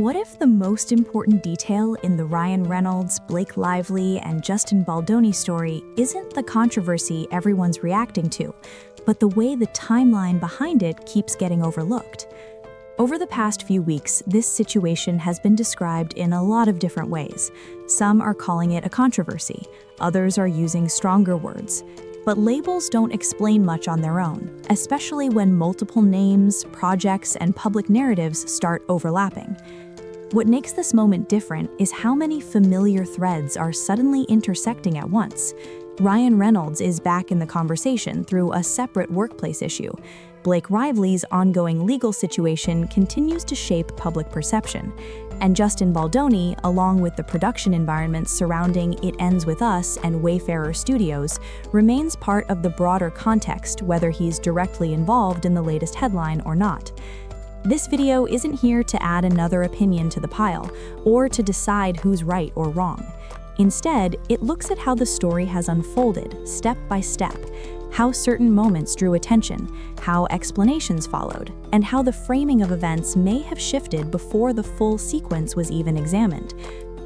What if the most important detail in the Ryan Reynolds, Blake Lively, and Justin Baldoni story isn't the controversy everyone's reacting to, but the way the timeline behind it keeps getting overlooked? Over the past few weeks, this situation has been described in a lot of different ways. Some are calling it a controversy, others are using stronger words. But labels don't explain much on their own, especially when multiple names, projects, and public narratives start overlapping. What makes this moment different is how many familiar threads are suddenly intersecting at once. Ryan Reynolds is back in the conversation through a separate workplace issue. Blake Lively's ongoing legal situation continues to shape public perception. And Justin Baldoni, along with the production environment surrounding It Ends With Us and Wayfarer Studios, remains part of the broader context, whether he's directly involved in the latest headline or not. This video isn't here to add another opinion to the pile, or to decide who's right or wrong. Instead, it looks at how the story has unfolded, step by step, how certain moments drew attention, how explanations followed, and how the framing of events may have shifted before the full sequence was even examined.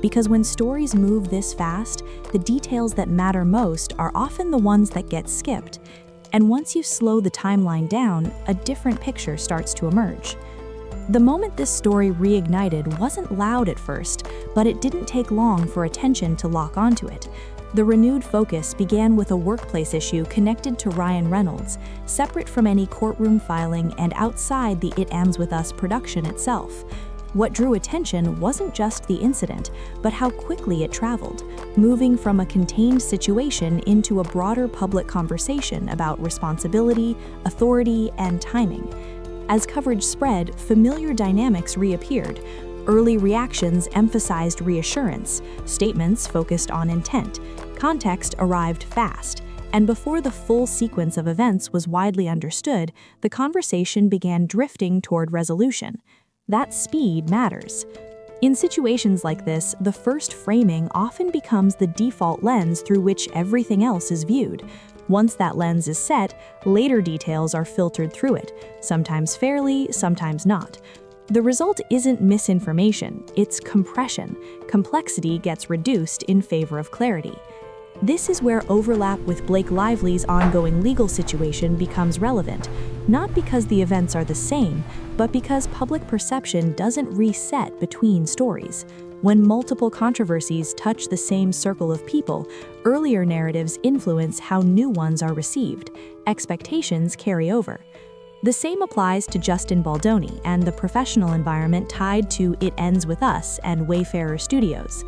Because when stories move this fast, the details that matter most are often the ones that get skipped. And once you slow the timeline down, a different picture starts to emerge. The moment this story reignited wasn't loud at first, but it didn't take long for attention to lock onto it. The renewed focus began with a workplace issue connected to Ryan Reynolds, separate from any courtroom filing and outside the It Ends With Us production itself. What drew attention wasn't just the incident, but how quickly it traveled, moving from a contained situation into a broader public conversation about responsibility, authority, and timing. As coverage spread, familiar dynamics reappeared. Early reactions emphasized reassurance, statements focused on intent, context arrived fast, and before the full sequence of events was widely understood, the conversation began drifting toward resolution. That speed matters. In situations like this, the first framing often becomes the default lens through which everything else is viewed. Once that lens is set, later details are filtered through it, sometimes fairly, sometimes not. The result isn't misinformation, it's compression. Complexity gets reduced in favor of clarity. This is where overlap with Blake Lively's ongoing legal situation becomes relevant, not because the events are the same, but because public perception doesn't reset between stories. When multiple controversies touch the same circle of people, earlier narratives influence how new ones are received. Expectations carry over. The same applies to Justin Baldoni and the professional environment tied to It Ends With Us and Wayfarer Studios.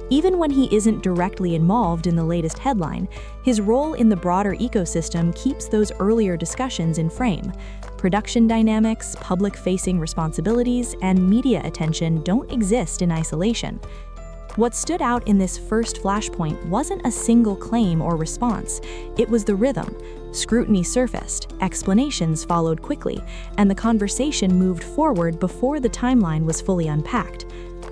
Even when he isn't directly involved in the latest headline, his role in the broader ecosystem keeps those earlier discussions in frame. Production dynamics, public-facing responsibilities, and media attention don't exist in isolation. What stood out in this first flashpoint wasn't a single claim or response, it was the rhythm. Scrutiny surfaced, explanations followed quickly, and the conversation moved forward before the timeline was fully unpacked.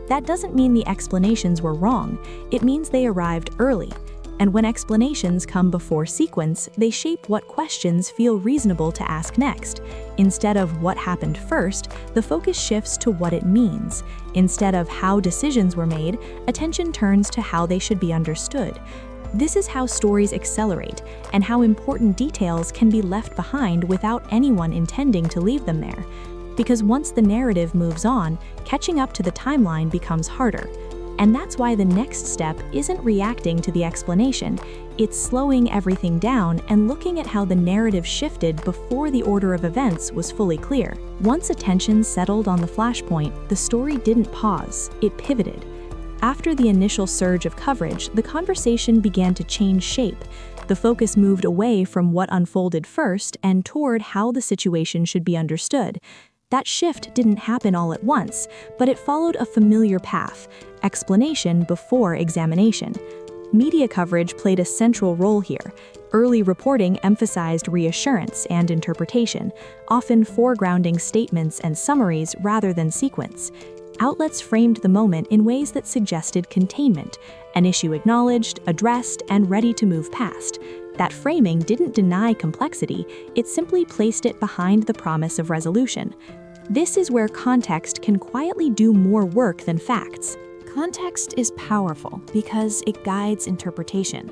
That doesn't mean the explanations were wrong, it means they arrived early. And when explanations come before sequence, they shape what questions feel reasonable to ask next. Instead of what happened first, the focus shifts to what it means. Instead of how decisions were made, attention turns to how they should be understood. This is how stories accelerate, and how important details can be left behind without anyone intending to leave them there. Because once the narrative moves on, catching up to the timeline becomes harder. And that's why the next step isn't reacting to the explanation, it's slowing everything down and looking at how the narrative shifted before the order of events was fully clear. Once attention settled on the flashpoint, the story didn't pause, it pivoted. After the initial surge of coverage, the conversation began to change shape. The focus moved away from what unfolded first and toward how the situation should be understood. That shift didn't happen all at once, but it followed a familiar path: explanation before examination. Media coverage played a central role here. Early reporting emphasized reassurance and interpretation, often foregrounding statements and summaries rather than sequence. Outlets framed the moment in ways that suggested containment, an issue acknowledged, addressed, and ready to move past. That framing didn't deny complexity, it simply placed it behind the promise of resolution. This is where context can quietly do more work than facts. Context is powerful because it guides interpretation.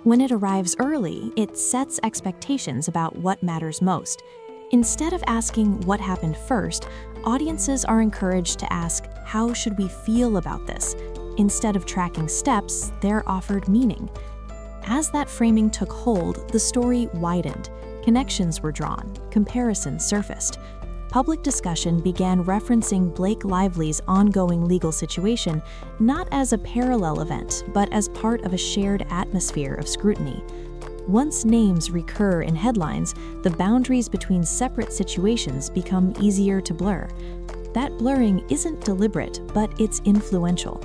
When it arrives early, it sets expectations about what matters most. Instead of asking what happened first, audiences are encouraged to ask, how should we feel about this? Instead of tracking steps, they're offered meaning. As that framing took hold, the story widened. Connections were drawn, comparisons surfaced. Public discussion began referencing Blake Lively's ongoing legal situation not as a parallel event, but as part of a shared atmosphere of scrutiny. Once names recur in headlines, the boundaries between separate situations become easier to blur. That blurring isn't deliberate, but it's influential.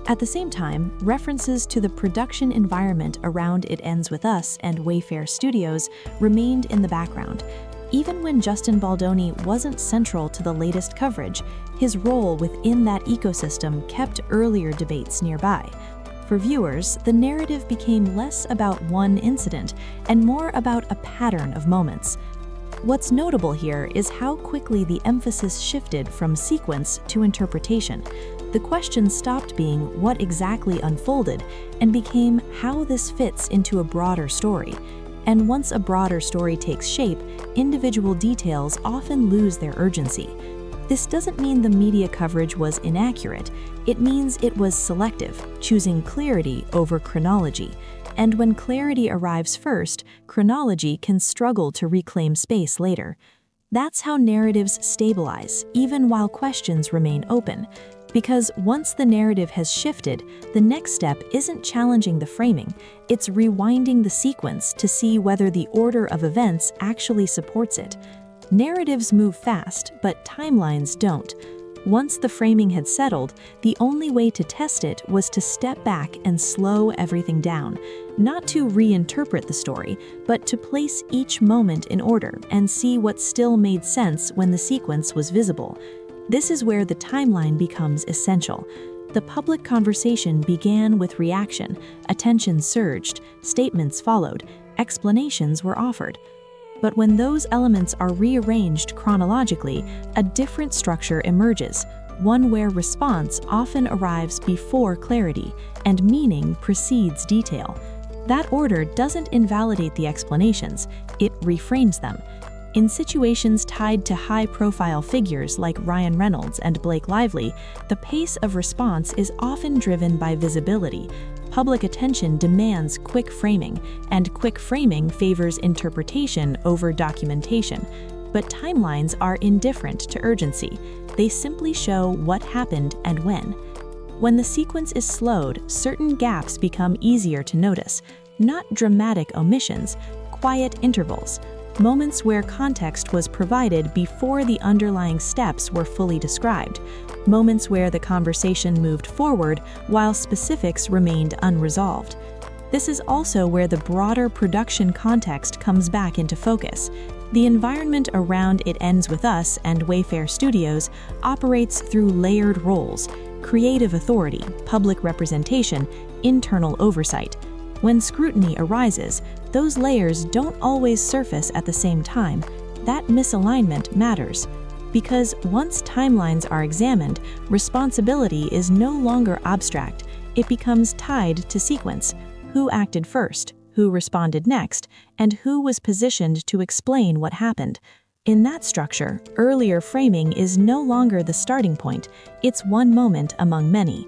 At the same time, references to the production environment around It Ends With Us and Wayfarer Studios remained in the background. Even when Justin Baldoni wasn't central to the latest coverage, his role within that ecosystem kept earlier debates nearby. For viewers, the narrative became less about one incident and more about a pattern of moments. What's notable here is how quickly the emphasis shifted from sequence to interpretation. The question stopped being what exactly unfolded and became how this fits into a broader story. And once a broader story takes shape, individual details often lose their urgency. This doesn't mean the media coverage was inaccurate. It means it was selective, choosing clarity over chronology. And when clarity arrives first, chronology can struggle to reclaim space later. That's how narratives stabilize, even while questions remain open. Because once the narrative has shifted, the next step isn't challenging the framing, it's rewinding the sequence to see whether the order of events actually supports it. Narratives move fast, but timelines don't. Once the framing had settled, the only way to test it was to step back and slow everything down, not to reinterpret the story, but to place each moment in order and see what still made sense when the sequence was visible. This is where the timeline becomes essential. The public conversation began with reaction, attention surged, statements followed, explanations were offered. But when those elements are rearranged chronologically, a different structure emerges, one where response often arrives before clarity and meaning precedes detail. That order doesn't invalidate the explanations, it reframes them. In situations tied to high-profile figures like Ryan Reynolds and Blake Lively, the pace of response is often driven by visibility. Public attention demands quick framing, and quick framing favors interpretation over documentation. But timelines are indifferent to urgency. They simply show what happened and when. When the sequence is slowed, certain gaps become easier to notice. Not dramatic omissions, quiet intervals. Moments where context was provided before the underlying steps were fully described. Moments where the conversation moved forward while specifics remained unresolved. This is also where the broader production context comes back into focus. The environment around It Ends With Us and Wayfarer Studios operates through layered roles: creative authority, public representation, internal oversight. When scrutiny arises, those layers don't always surface at the same time. That misalignment matters. Because once timelines are examined, responsibility is no longer abstract. It becomes tied to sequence. Who acted first, who responded next, and who was positioned to explain what happened. In that structure, earlier framing is no longer the starting point. It's one moment among many.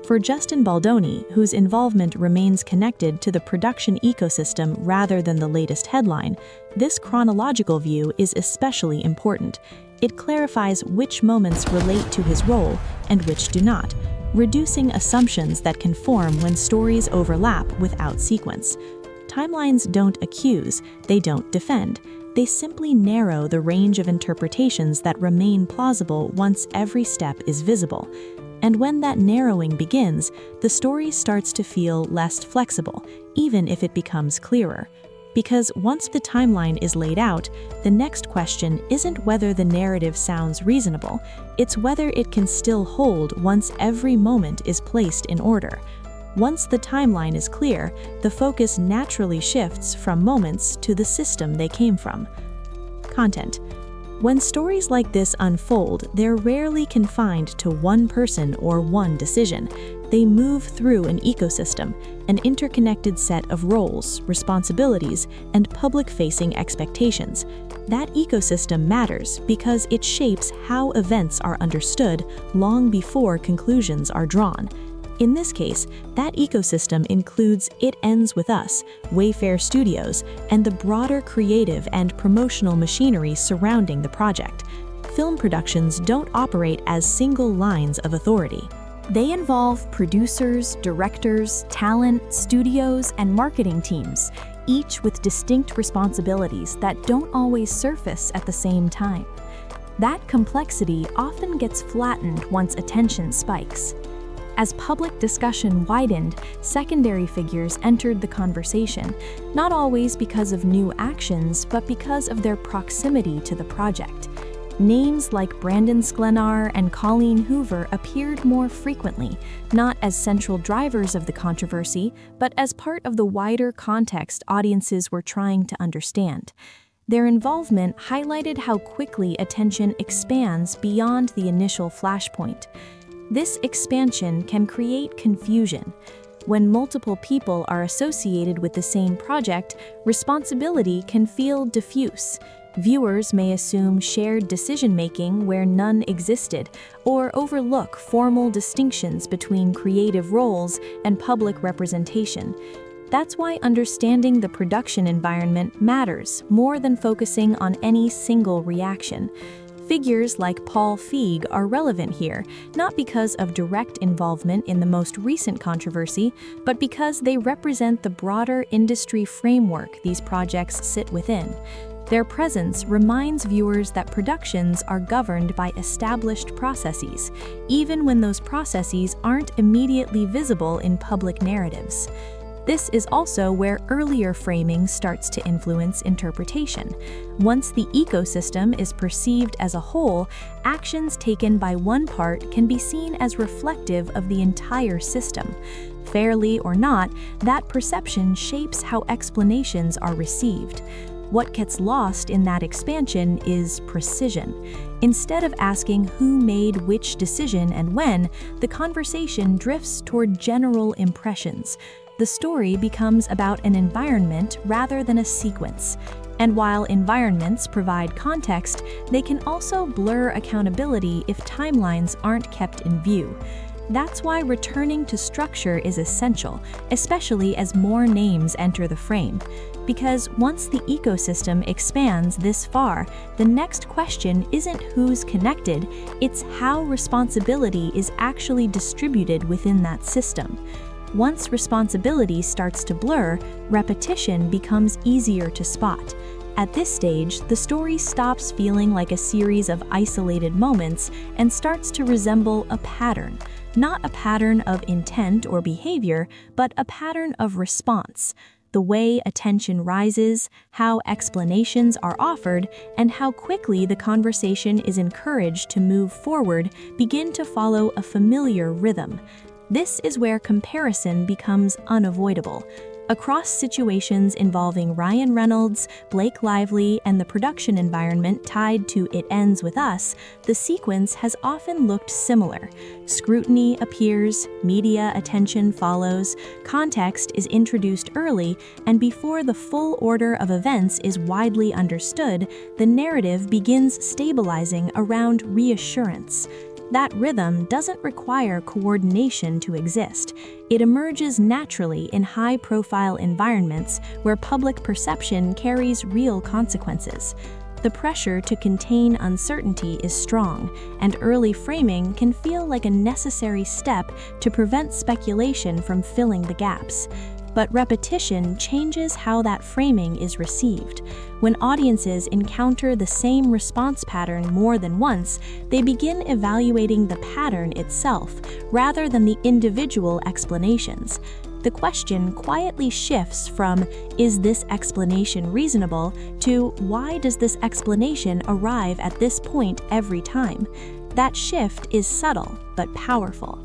For Justin Baldoni, whose involvement remains connected to the production ecosystem rather than the latest headline, this chronological view is especially important. It clarifies which moments relate to his role and which do not, reducing assumptions that can form when stories overlap without sequence. Timelines don't accuse, they don't defend. They simply narrow the range of interpretations that remain plausible once every step is visible. And when that narrowing begins, the story starts to feel less flexible, even if it becomes clearer. Because once the timeline is laid out, the next question isn't whether the narrative sounds reasonable, it's whether it can still hold once every moment is placed in order. Once the timeline is clear, the focus naturally shifts from moments to the system they came from. Content. When stories like this unfold, they're rarely confined to one person or one decision. They move through an ecosystem, an interconnected set of roles, responsibilities, and public-facing expectations. That ecosystem matters because it shapes how events are understood long before conclusions are drawn. In this case, that ecosystem includes It Ends With Us, Wayfarer Studios, and the broader creative and promotional machinery surrounding the project. Film productions don't operate as single lines of authority. They involve producers, directors, talent, studios, and marketing teams, each with distinct responsibilities that don't always surface at the same time. That complexity often gets flattened once attention spikes. As public discussion widened, secondary figures entered the conversation, not always because of new actions, but because of their proximity to the project. Names like Brandon Sklenar and Colleen Hoover appeared more frequently, not as central drivers of the controversy, but as part of the wider context audiences were trying to understand. Their involvement highlighted how quickly attention expands beyond the initial flashpoint. This expansion can create confusion. When multiple people are associated with the same project, responsibility can feel diffuse. Viewers may assume shared decision-making where none existed, or overlook formal distinctions between creative roles and public representation. That's why understanding the production environment matters more than focusing on any single reaction. Figures like Paul Feig are relevant here, not because of direct involvement in the most recent controversy, but because they represent the broader industry framework these projects sit within. Their presence reminds viewers that productions are governed by established processes, even when those processes aren't immediately visible in public narratives. This is also where earlier framing starts to influence interpretation. Once the ecosystem is perceived as a whole, actions taken by one part can be seen as reflective of the entire system. Fairly or not, that perception shapes how explanations are received. What gets lost in that expansion is precision. Instead of asking who made which decision and when, the conversation drifts toward general impressions. The story becomes about an environment rather than a sequence. And while environments provide context, they can also blur accountability if timelines aren't kept in view. That's why returning to structure is essential, especially as more names enter the frame. Because once the ecosystem expands this far, the next question isn't who's connected, it's how responsibility is actually distributed within that system. Once responsibility starts to blur, repetition becomes easier to spot. At this stage, the story stops feeling like a series of isolated moments and starts to resemble a pattern. Not a pattern of intent or behavior, but a pattern of response. The way attention rises, how explanations are offered, and how quickly the conversation is encouraged to move forward begin to follow a familiar rhythm. This is where comparison becomes unavoidable. Across situations involving Ryan Reynolds, Blake Lively, and the production environment tied to It Ends With Us, the sequence has often looked similar. Scrutiny appears, media attention follows, context is introduced early, and before the full order of events is widely understood, the narrative begins stabilizing around reassurance. That rhythm doesn't require coordination to exist. It emerges naturally in high-profile environments where public perception carries real consequences. The pressure to contain uncertainty is strong, and early framing can feel like a necessary step to prevent speculation from filling the gaps. But repetition changes how that framing is received. When audiences encounter the same response pattern more than once, they begin evaluating the pattern itself rather than the individual explanations. The question quietly shifts from, "Is this explanation reasonable?" to, "Why does this explanation arrive at this point every time?" That shift is subtle but powerful.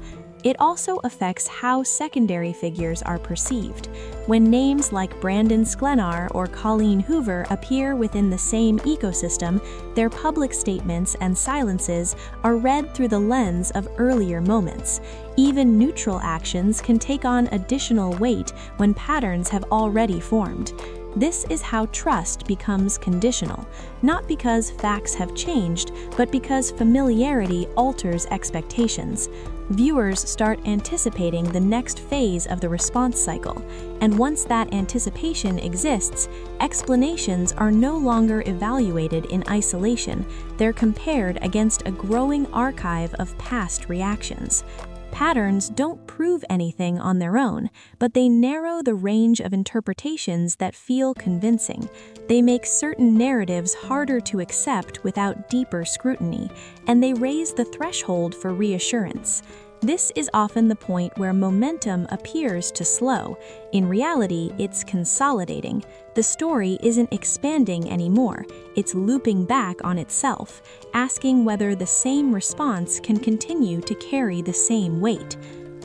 It also affects how secondary figures are perceived. When names like Brandon Sklenar or Colleen Hoover appear within the same ecosystem, their public statements and silences are read through the lens of earlier moments. Even neutral actions can take on additional weight when patterns have already formed. This is how trust becomes conditional, not because facts have changed, but because familiarity alters expectations. Viewers start anticipating the next phase of the response cycle, and once that anticipation exists, explanations are no longer evaluated in isolation. They're compared against a growing archive of past reactions. Patterns don't prove anything on their own, but they narrow the range of interpretations that feel convincing. They make certain narratives harder to accept without deeper scrutiny, and they raise the threshold for reassurance. This is often the point where momentum appears to slow. In reality, it's consolidating. The story isn't expanding anymore. It's looping back on itself, asking whether the same response can continue to carry the same weight.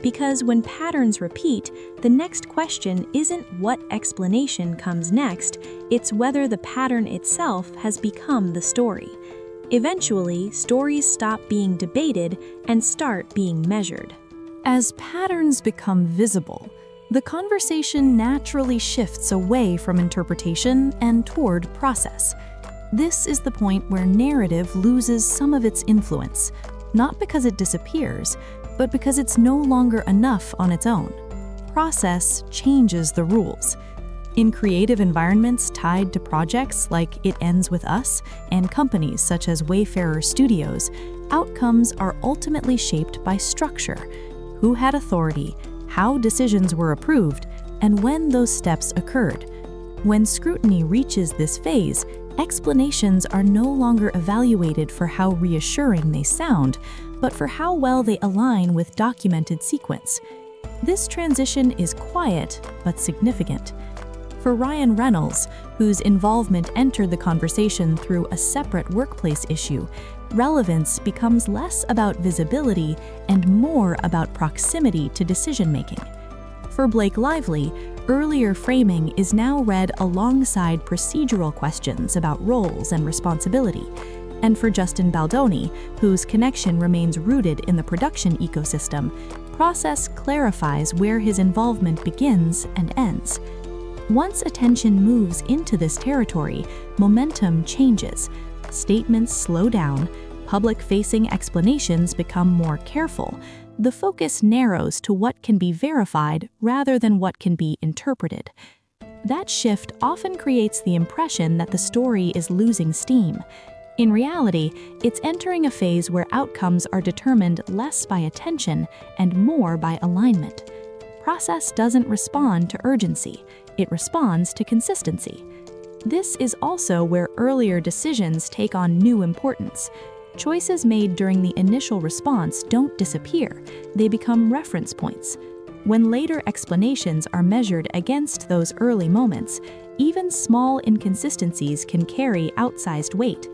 Because when patterns repeat, the next question isn't what explanation comes next, it's whether the pattern itself has become the story. Eventually, stories stop being debated and start being measured. As patterns become visible, the conversation naturally shifts away from interpretation and toward process. This is the point where narrative loses some of its influence, not because it disappears, but because it's no longer enough on its own. Process changes the rules. In creative environments tied to projects like It Ends With Us and companies such as Wayfarer Studios, outcomes are ultimately shaped by structure: who had authority, how decisions were approved, and when those steps occurred. When scrutiny reaches this phase, explanations are no longer evaluated for how reassuring they sound, but for how well they align with documented sequence. This transition is quiet but significant. For Ryan Reynolds, whose involvement entered the conversation through a separate workplace issue, relevance becomes less about visibility and more about proximity to decision-making. For Blake Lively, earlier framing is now read alongside procedural questions about roles and responsibility. And for Justin Baldoni, whose connection remains rooted in the production ecosystem, process clarifies where his involvement begins and ends. Once attention moves into this territory, momentum changes. Statements slow down, public-facing explanations become more careful. The focus narrows to what can be verified rather than what can be interpreted. That shift often creates the impression that the story is losing steam. In reality, it's entering a phase where outcomes are determined less by attention and more by alignment. Process doesn't respond to urgency. It responds to consistency. This is also where earlier decisions take on new importance. Choices made during the initial response don't disappear, they become reference points. When later explanations are measured against those early moments, even small inconsistencies can carry outsized weight.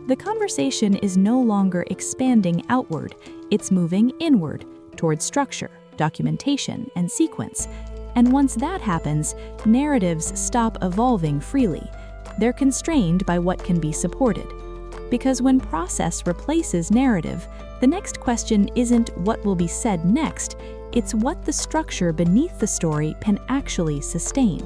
The conversation is no longer expanding outward, it's moving inward, toward structure, documentation, and sequence. And once that happens, narratives stop evolving freely. They're constrained by what can be supported. Because when process replaces narrative, the next question isn't what will be said next, it's what the structure beneath the story can actually sustain.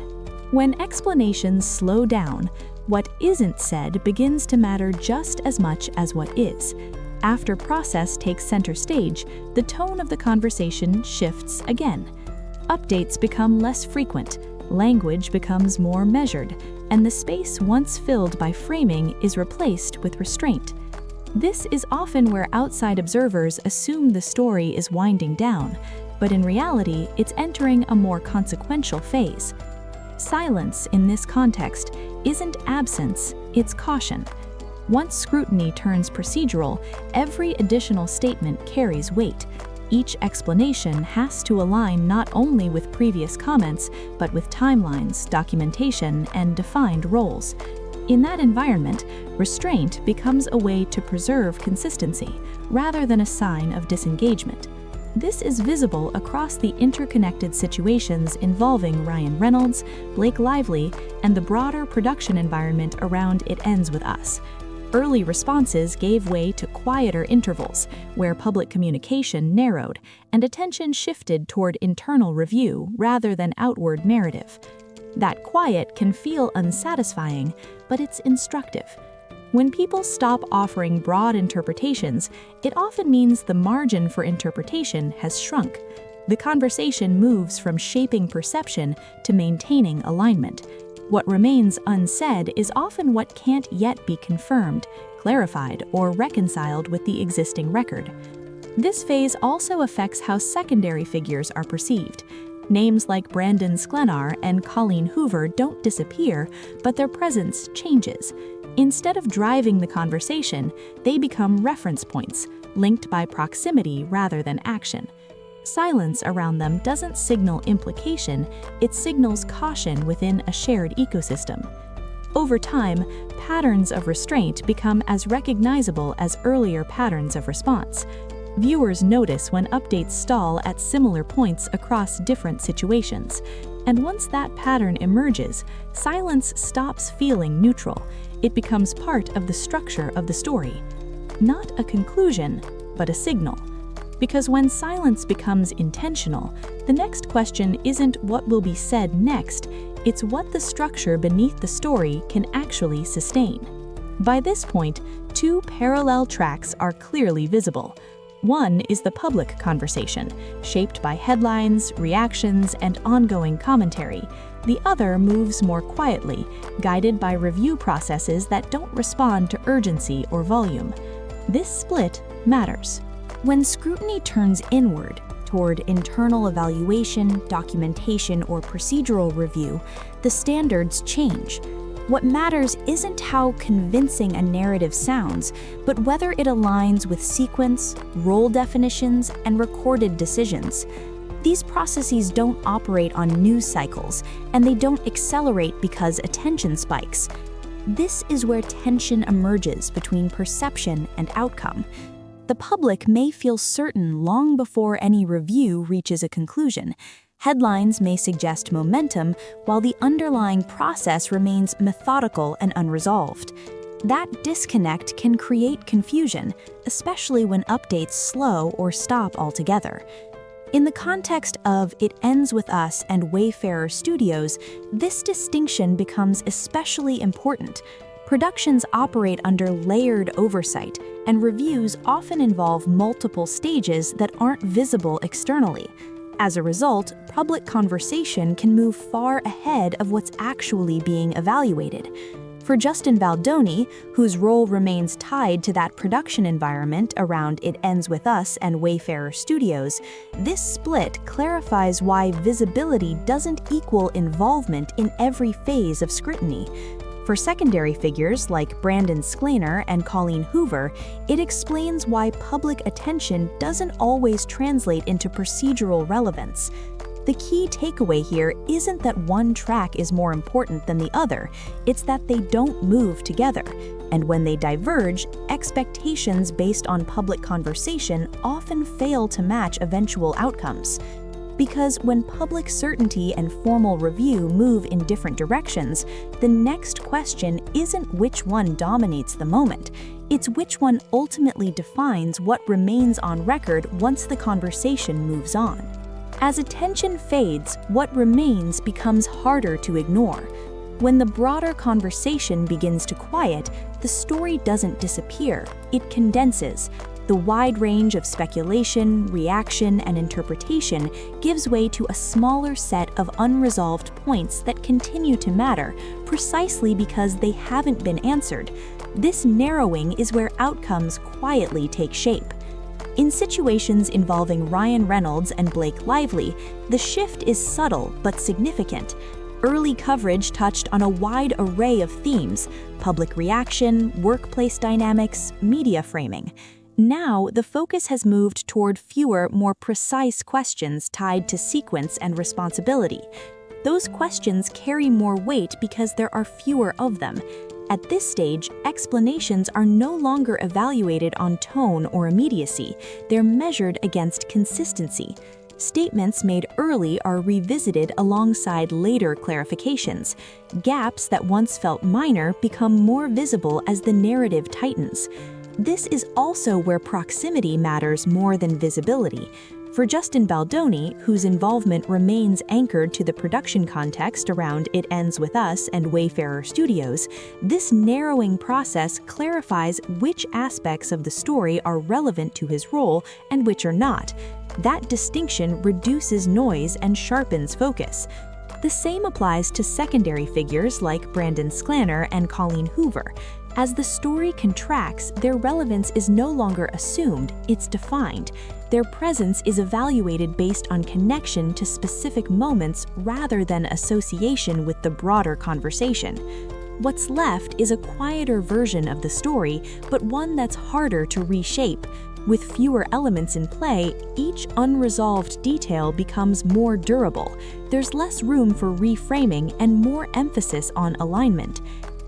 When explanations slow down, what isn't said begins to matter just as much as what is. After process takes center stage, the tone of the conversation shifts again. Updates become less frequent, language becomes more measured, and the space once filled by framing is replaced with restraint. This is often where outside observers assume the story is winding down, but in reality, it's entering a more consequential phase. Silence in this context isn't absence, it's caution. Once scrutiny turns procedural, every additional statement carries weight. Each explanation has to align not only with previous comments, but with timelines, documentation, and defined roles. In that environment, restraint becomes a way to preserve consistency, rather than a sign of disengagement. This is visible across the interconnected situations involving Ryan Reynolds, Blake Lively, and the broader production environment around It Ends With Us. Early responses gave way to quieter intervals, where public communication narrowed and attention shifted toward internal review rather than outward narrative. That quiet can feel unsatisfying, but it's instructive. When people stop offering broad interpretations, it often means the margin for interpretation has shrunk. The conversation moves from shaping perception to maintaining alignment. What remains unsaid is often what can't yet be confirmed, clarified, or reconciled with the existing record. This phase also affects how secondary figures are perceived. Names like Brandon Sklenar and Colleen Hoover don't disappear, but their presence changes. Instead of driving the conversation, they become reference points, linked by proximity rather than action. Silence around them doesn't signal implication, it signals caution within a shared ecosystem. Over time, patterns of restraint become as recognizable as earlier patterns of response. Viewers notice when updates stall at similar points across different situations. And once that pattern emerges, silence stops feeling neutral. It becomes part of the structure of the story. Not a conclusion, but a signal. Because when silence becomes intentional, the next question isn't what will be said next, it's what the structure beneath the story can actually sustain. By this point, two parallel tracks are clearly visible. One is the public conversation, shaped by headlines, reactions, and ongoing commentary. The other moves more quietly, guided by review processes that don't respond to urgency or volume. This split matters. When scrutiny turns inward, toward internal evaluation, documentation, or procedural review, the standards change. What matters isn't how convincing a narrative sounds, but whether it aligns with sequence, role definitions, and recorded decisions. These processes don't operate on news cycles, and they don't accelerate because attention spikes. This is where tension emerges between perception and outcome. The public may feel certain long before any review reaches a conclusion. Headlines may suggest momentum, while the underlying process remains methodical and unresolved. That disconnect can create confusion, especially when updates slow or stop altogether. In the context of It Ends With Us and Wayfarer Studios, this distinction becomes especially important. Productions operate under layered oversight, and reviews often involve multiple stages that aren't visible externally. As a result, public conversation can move far ahead of what's actually being evaluated. For Justin Baldoni, whose role remains tied to that production environment around It Ends With Us and Wayfarer Studios, this split clarifies why visibility doesn't equal involvement in every phase of scrutiny. For secondary figures like Brandon Sklenar and Colleen Hoover, it explains why public attention doesn't always translate into procedural relevance. The key takeaway here isn't that one track is more important than the other, it's that they don't move together. And when they diverge, expectations based on public conversation often fail to match eventual outcomes. Because when public certainty and formal review move in different directions, the next question isn't which one dominates the moment, it's which one ultimately defines what remains on record once the conversation moves on. As attention fades, what remains becomes harder to ignore. When the broader conversation begins to quiet, the story doesn't disappear, it condenses. The wide range of speculation, reaction, and interpretation gives way to a smaller set of unresolved points that continue to matter, precisely because they haven't been answered. This narrowing is where outcomes quietly take shape. In situations involving Ryan Reynolds and Blake Lively, the shift is subtle but significant. Early coverage touched on a wide array of themes: public reaction, workplace dynamics, media framing. Now, the focus has moved toward fewer, more precise questions tied to sequence and responsibility. Those questions carry more weight because there are fewer of them. At this stage, explanations are no longer evaluated on tone or immediacy, they're measured against consistency. Statements made early are revisited alongside later clarifications. Gaps that once felt minor become more visible as the narrative tightens. This is also where proximity matters more than visibility. For Justin Baldoni, whose involvement remains anchored to the production context around It Ends With Us and Wayfarer Studios, this narrowing process clarifies which aspects of the story are relevant to his role and which are not. That distinction reduces noise and sharpens focus. The same applies to secondary figures like Brandon Sklanner and Colleen Hoover. As the story contracts, their relevance is no longer assumed, it's defined. Their presence is evaluated based on connection to specific moments rather than association with the broader conversation. What's left is a quieter version of the story, but one that's harder to reshape. With fewer elements in play, each unresolved detail becomes more durable. There's less room for reframing and more emphasis on alignment.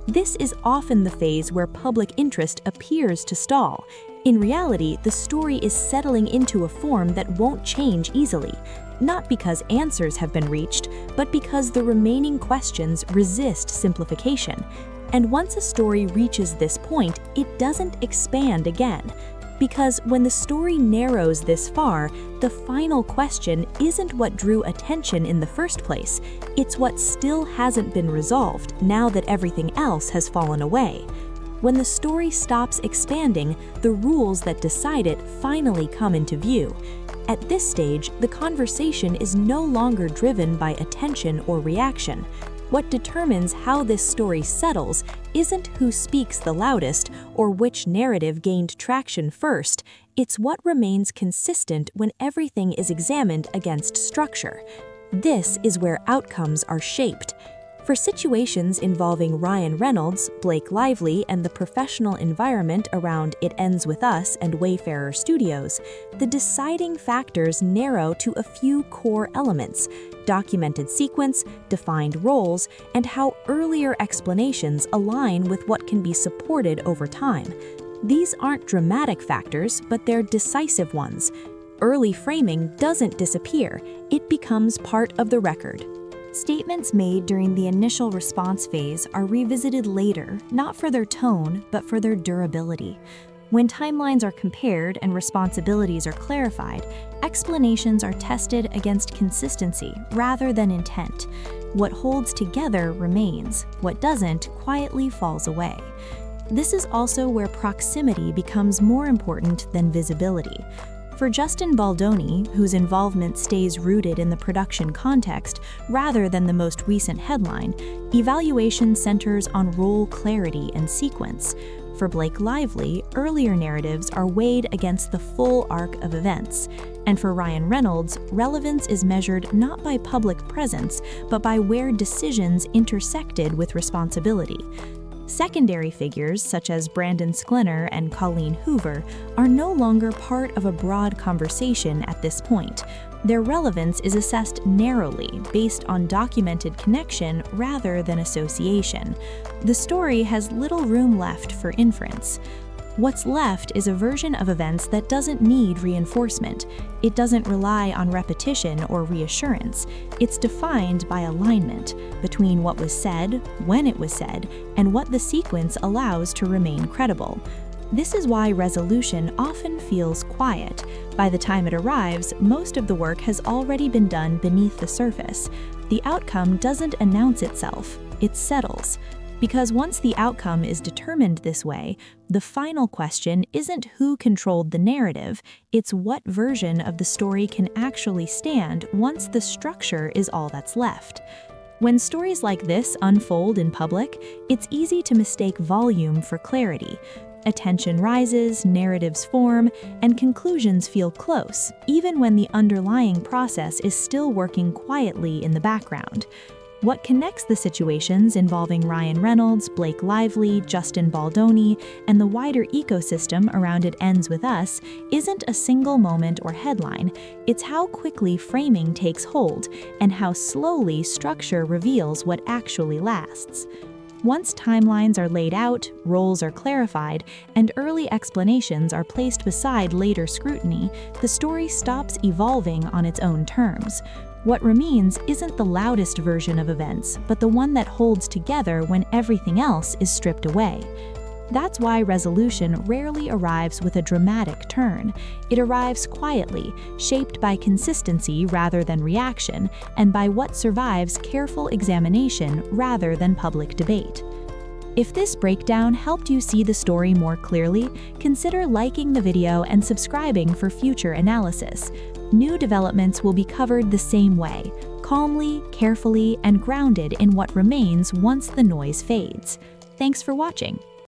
This is often the phase where public interest appears to stall. In reality, the story is settling into a form that won't change easily, not because answers have been reached, but because the remaining questions resist simplification. And once a story reaches this point, it doesn't expand again. Because when the story narrows this far, the final question isn't what drew attention in the first place, it's what still hasn't been resolved now that everything else has fallen away. When the story stops expanding, the rules that decide it finally come into view. At this stage, the conversation is no longer driven by attention or reaction. What determines how this story settles isn't who speaks the loudest or which narrative gained traction first, it's what remains consistent when everything is examined against structure. This is where outcomes are shaped. For situations involving Ryan Reynolds, Blake Lively, and the professional environment around It Ends With Us and Wayfarer Studios, the deciding factors narrow to a few core elements: documented sequence, defined roles, and how earlier explanations align with what can be supported over time. These aren't dramatic factors, but they're decisive ones. Early framing doesn't disappear, it becomes part of the record. Statements made during the initial response phase are revisited later, not for their tone, but for their durability. When timelines are compared and responsibilities are clarified, explanations are tested against consistency rather than intent. What holds together remains, what doesn't quietly falls away. This is also where proximity becomes more important than visibility. For Justin Baldoni, whose involvement stays rooted in the production context rather than the most recent headline, evaluation centers on role clarity and sequence. For Blake Lively, earlier narratives are weighed against the full arc of events. And for Ryan Reynolds, relevance is measured not by public presence, but by where decisions intersected with responsibility. Secondary figures, such as Brandon Sklanner and Colleen Hoover, are no longer part of a broad conversation at this point. Their relevance is assessed narrowly, based on documented connection rather than association. The story has little room left for inference. What's left is a version of events that doesn't need reinforcement. It doesn't rely on repetition or reassurance. It's defined by alignment between what was said, when it was said, and what the sequence allows to remain credible. This is why resolution often feels quiet. By the time it arrives, most of the work has already been done beneath the surface. The outcome doesn't announce itself, it settles. Because once the outcome is determined this way, the final question isn't who controlled the narrative, it's what version of the story can actually stand once the structure is all that's left. When stories like this unfold in public, it's easy to mistake volume for clarity. Attention rises, narratives form, and conclusions feel close, even when the underlying process is still working quietly in the background. What connects the situations involving Ryan Reynolds, Blake Lively, Justin Baldoni, and the wider ecosystem around It Ends With Us isn't a single moment or headline, it's how quickly framing takes hold and how slowly structure reveals what actually lasts. Once timelines are laid out, roles are clarified, and early explanations are placed beside later scrutiny, the story stops evolving on its own terms. What remains isn't the loudest version of events, but the one that holds together when everything else is stripped away. That's why resolution rarely arrives with a dramatic turn. It arrives quietly, shaped by consistency rather than reaction, and by what survives careful examination rather than public debate. If this breakdown helped you see the story more clearly, consider liking the video and subscribing for future analysis. New developments will be covered the same way, calmly, carefully, and grounded in what remains once the noise fades. Thanks for watching.